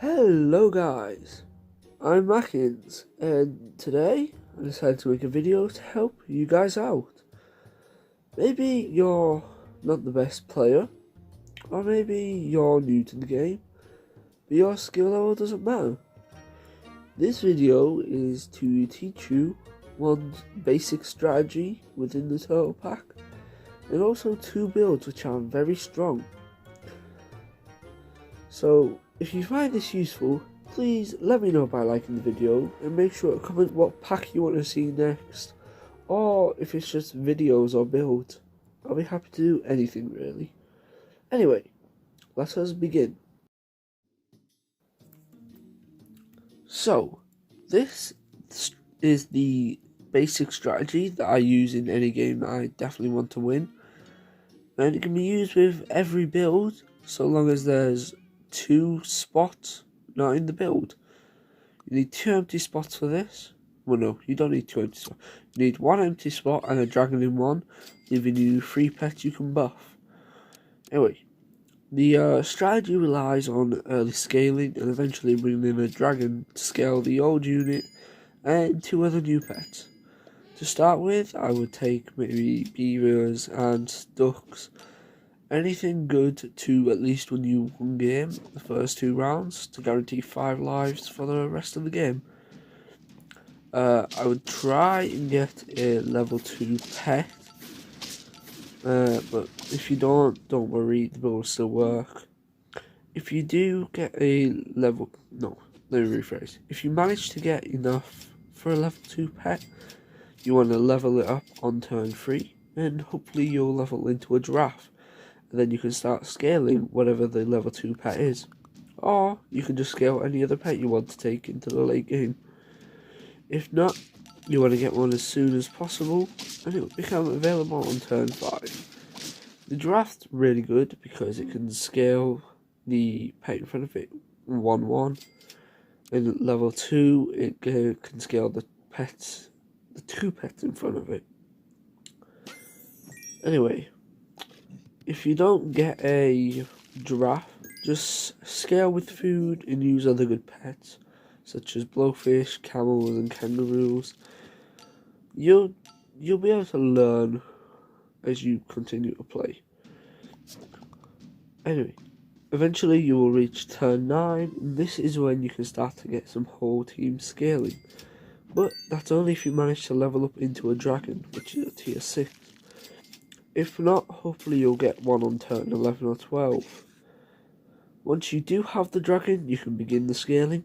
Hello guys, I'm Mackins, and today I decided to make a video to help you guys out. Maybe you're not the best player, or maybe you're new to the game, but your skill level doesn't matter. This video is to teach you one basic strategy within the turtle pack, and also two builds which are very strong. So if you find this useful, please let me know by liking the video and make sure to comment what pack you want to see next, or if it's just videos or builds. I'll be happy to do anything really. Anyway, let us begin. So, this is the basic strategy that I use in any game that I definitely want to win. And it can be used with every build, so long as there's 2 spots not in the build. You need 2 empty spots for this. Well, no, you don't need 2 empty spots. You need 1 empty spot and a dragon in one, leaving you 3 pets you can buff. Anyway, the strategy relies on early scaling and eventually bringing in a dragon to scale the old unit and 2 other new pets. To start with, I would take maybe beavers and ducks. Anything good to at least win you 1 game, the first 2 rounds, to guarantee 5 lives for the rest of the game. I would try and get a level 2 pet, but if you don't worry, the build will still work. If you do get a level, no, let me rephrase. If you manage to get enough for a level 2 pet, you want to level it up on turn 3, and hopefully you'll level into a giraffe. And then you can start scaling whatever the level 2 pet is. Or you can just scale any other pet you want to take into the late game. If not, you want to get one as soon as possible, and it will become available on turn 5. The giraffe's really good because it can scale the pet in front of it 1-1. And at level 2, it can scale the 2 pets in front of it. Anyway, if you don't get a giraffe, just scale with food and use other good pets, such as blowfish, camels and kangaroos. You'll be able to learn as you continue to play. Anyway, eventually you will reach turn 9, and this is when you can start to get some whole team scaling. But that's only if you manage to level up into a dragon, which is a tier 6. If not, hopefully you'll get one on turn 11 or 12. Once you do have the dragon, you can begin the scaling.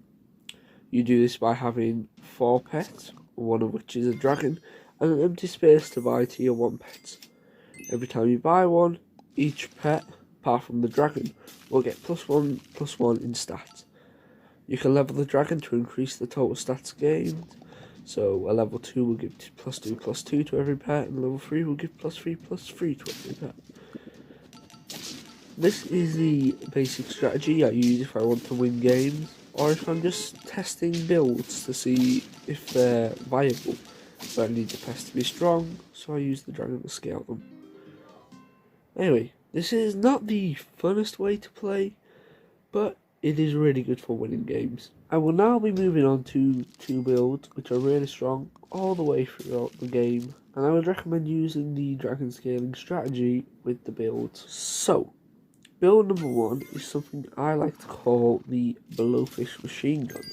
You do this by having 4 pets, one of which is a dragon, and an empty space to buy tier 1 pets. Every time you buy one, each pet, apart from the dragon, will get +1/+1 in stats. You can level the dragon to increase the total stats gained. So a level 2 will give +2/+2 to every pet, and level 3 will give +3/+3 to every pet. This is the basic strategy I use if I want to win games, or if I'm just testing builds to see if they're viable. But I need the pets to be strong, so I use the dragon to scale them. Anyway, this is not the funnest way to play, but it is really good for winning games. I will now be moving on to 2 builds which are really strong all the way throughout the game, and I would recommend using the dragon scaling strategy with the builds. So, build number 1 is something I like to call the blowfish machine gun.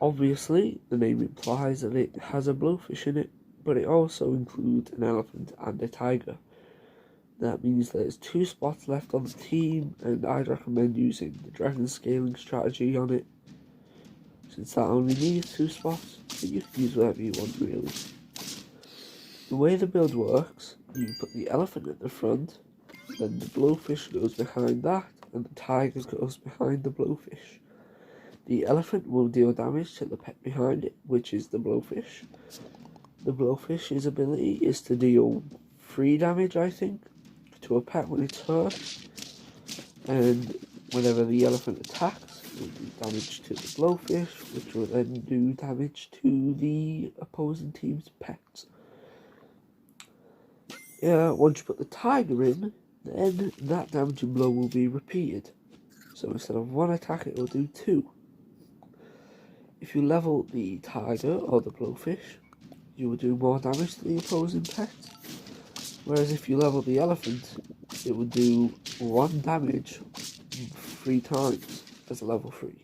Obviously, the name implies that it has a blowfish in it, but it also includes an elephant and a tiger. That means there's 2 spots left on the team, and I'd recommend using the dragon scaling strategy on it, since that only needs 2 spots, but you can use whatever you want really. The way the build works, you put the elephant at the front, then the blowfish goes behind that, and the tiger goes behind the blowfish. The elephant will deal damage to the pet behind it, which is the blowfish. The blowfish's ability is to deal 3 damage, I think, to a pet when it's hurt, and whenever the elephant attacks, it will do damage to the blowfish, which will then do damage to the opposing team's pets. Once you put the tiger in, then that damaging blow will be repeated. So instead of 1 attack, it will do 2. If you level the tiger or the blowfish, you will do more damage to the opposing pet. Whereas if you level the elephant, it will do 1 damage 3 times as a level 3.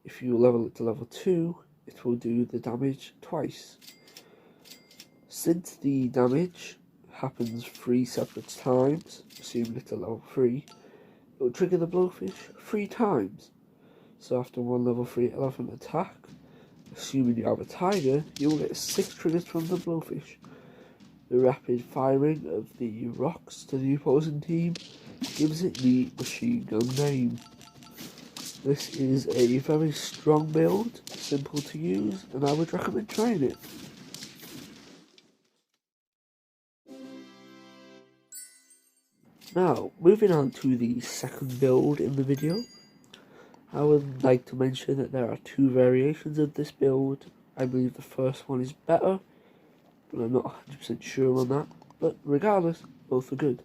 If you level it to level 2, it will do the damage twice. Since the damage happens 3 separate times, assuming it's a level 3, it will trigger the blowfish 3 times. So after 1 level 3 elephant attack, assuming you have a tiger, you will get 6 triggers from the blowfish. The rapid firing of the rocks to the opposing team gives it the machine gun name. This is a very strong build, simple to use, and I would recommend trying it. Now, moving on to the second build in the video, I would like to mention that there are 2 variations of this build. I believe the first one is better, but I'm not 100% sure on that. But regardless, both are good.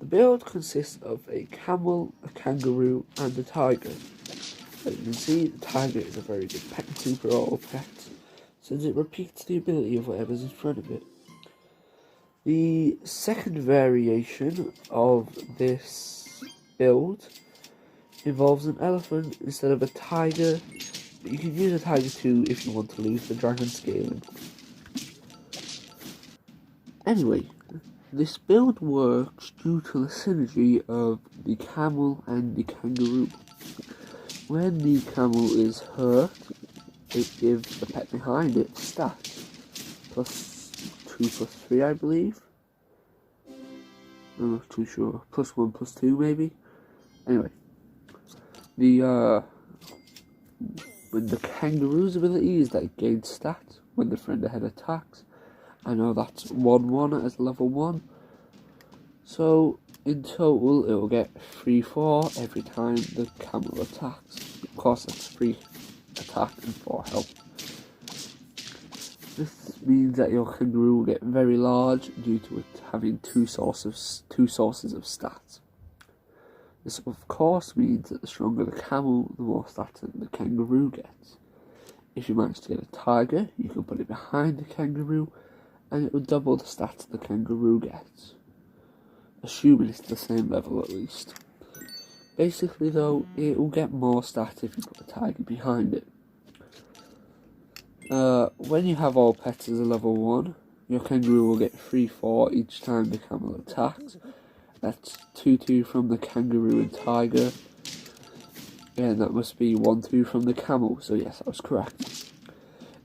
The build consists of a camel, a kangaroo, and a tiger. As you can see, the tiger is a very good pet and super auto pet, since it repeats the ability of whatever's in front of it. The second variation of this build involves an elephant instead of a tiger, but you can use a tiger too if you want to lose the dragon scaling. Anyway, this build works due to the synergy of the camel and the kangaroo. When the camel is hurt, it gives the pet behind it stats, +2/+3 I believe. I'm not too sure, +1/+2 maybe. Anyway, when the kangaroo's ability is that it gains stats when the friend ahead attacks. I know that's 1/1 as level 1. So in total it will get 3/4 every time the camel attacks. Of course that's 3 attack and 4 health. This means that your kangaroo will get very large due to it having two sources of stats. This of course means that the stronger the camel, the more stats that the kangaroo gets. If you manage to get a tiger, you can put it behind the kangaroo and it will double the stats the kangaroo gets, assuming it's the same level at least. Basically though, it will get more stats if you put a tiger behind it. When you have all pets as a level 1, your kangaroo will get 3/4 each time the camel attacks. That's 2/2 from the kangaroo and tiger, and that must be 1/2 from the camel, so yes, that was correct.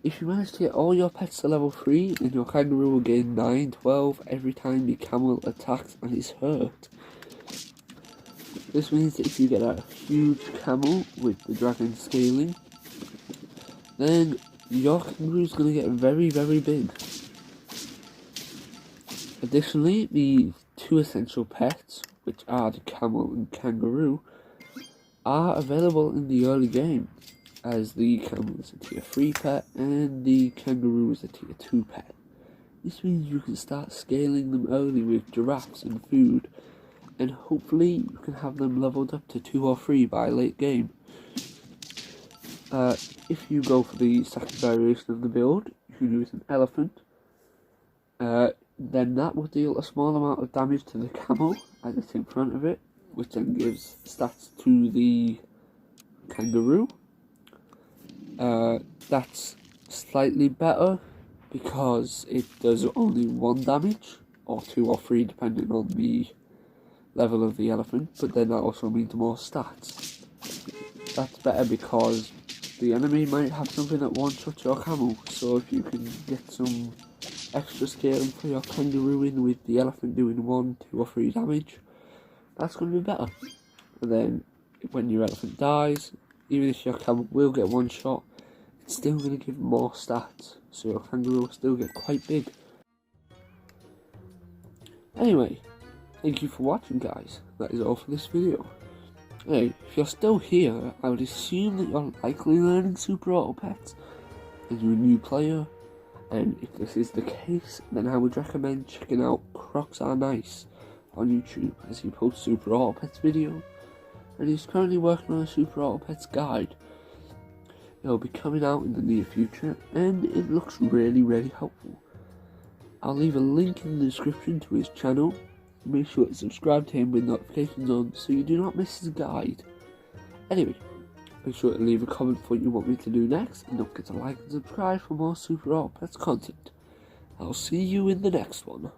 If you manage to get all your pets to level 3, then your kangaroo will gain 9/12 every time the camel attacks and is hurt. This means that if you get a huge camel with the dragon scaling, then your kangaroo is going to get very, very big. Additionally, the 2 essential pets, which are the camel and kangaroo, are available in the early game, as the camel is a tier 3 pet and the kangaroo is a tier 2 pet. This means you can start scaling them early with giraffes and food, and hopefully you can have them leveled up to 2 or 3 by late game. If you go for the second variation of the build, you can use an elephant. Then that will deal a small amount of damage to the camel as it's in front of it, which then gives stats to the kangaroo. That's slightly better because it does only 1 damage, or 2 or 3 depending on the level of the elephant, but then that also means more stats. That's better because the enemy might have something that one-shots your camel, so if you can get some extra scaling for your kangaroo in with the elephant doing 1, 2 or 3 damage, that's going to be better. And then when your elephant dies, even if your camel will get 1 shot, it's still going to give more stats, so your kangaroo will still get quite big. Anyway, thank you for watching guys, that is all for this video. Hey, if you're still here, I would assume that you're likely learning Super Auto Pets, and you're a new player, and if this is the case, then I would recommend checking out Crocs Are Nice on YouTube, as he posts Super Auto Pets video, and he's currently working on a Super Auto Pets guide. It'll be coming out in the near future, and it looks really helpful. I'll leave a link in the description to his channel. Make sure to subscribe to him with notifications on so you do not miss his guide. Anyway, make sure to leave a comment for what you want me to do next, and don't forget to like and subscribe for more Super Auto Pets content. I'll see you in the next one.